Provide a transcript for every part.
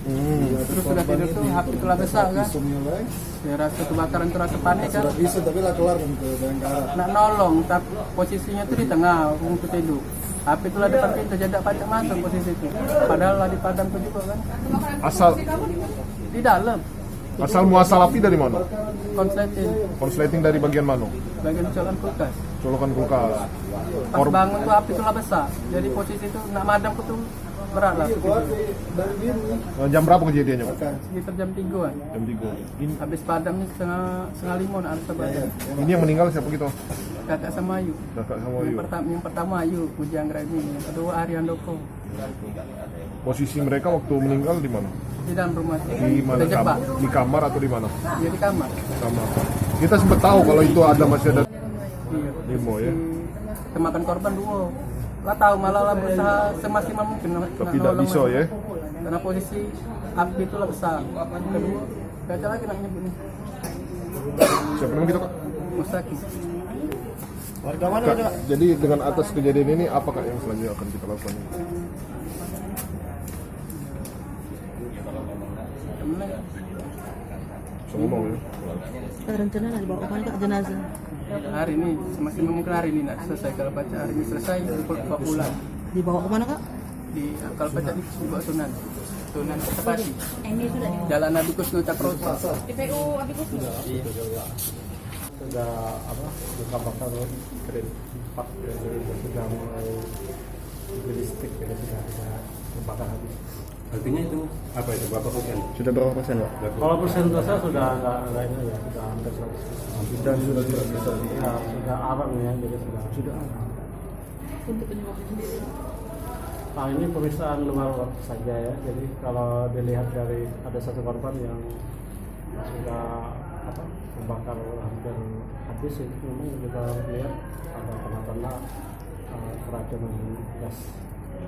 Terus sudah tidur tuh HP telah besar kan. Ya rasa kebakaran itu rasa panik kan. Sudah bisa tapi lah keluar ke Bayangkara. Nak nolong, tapi posisinya tuh di tengah, untuk tidur. HP itu lah depan pintu, jadi tak pacak masuk posisi itu. Padahal lah dipadam tuh juga kan. Asal Di dalam, muasal api dari mana? konsleting, Konsleting dari bagian mana? bagian colokan kulkas. Colokan kulkas. Pas bangun tuh api itu lah besar. Jadi posisi itu nak madam tuh berat lah. Dari biru. Jam berapa kejadiannya, Pak? Sekitar jam 3-an. Jam 3. Ini, Habis padamnya setengah 5 nak harus padam. ini yang meninggal siapa gitu? Kakak sama Ayu. Kakak sama Ayu. Yang pertama Ayu, Puji Anggraini. Yang kedua Aryan Doko. Posisi mereka waktu meninggal di mana? Di dalam rumah. Di mana? Terjebak. Di kamar atau di mana? Dia di kamar. Kamar. Kita sempat tahu kalau itu ada masih ada Iya. demo ya. Kemakan korban dua. Lah tahu malah lah berusaha semaksimal mungkin. Tapi tidak bisa ya. Karena posisi api itu lah besar. Kedua, gak ada lagi nak nyebut nih. Siapa nama kita, Kak? Mustaki. Warga mana Kak, itu? jadi dengan atas kejadian ini apa Kak yang selanjutnya akan kita lakukan? Semua mau ya? Rencana nak dibawa kemana Kak jenazah? Hari ini, semaksimal mungkin hari ini nak selesai. Kalau baca hari ini selesai, bawa pulang. Dibawa kemana Kak? Kalau baca di bawa Sunan. Sunan Ketapati. Jalan Nabi Kusno Cakrosa. DPU Abi Kusno. Sudah buka bakar keren 4 sudah mulai listrik sudah terbakar habis. Artinya itu apa itu berapa persen? Sudah berapa persen Pak? Kalau persentase sudah enggak ini ya, sudah hampir 100%. Sudah tidak bisa Ya, sudah arang ya, jadi sudah arang. Untuk penyebabnya sendiri. Nah ini pemeriksaan luar waktu saja ya. Jadi kalau dilihat dari ada satu korban yang sudah membakar hampir habis, itu memang kita lihat ada tanda-tanda keracunan gas.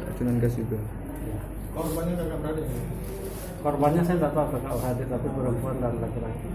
Keracunan gas juga. Ya. Korbannya kakak beradik? Korbannya saya tidak tahu kakak hadir, tapi perempuan dan laki-laki.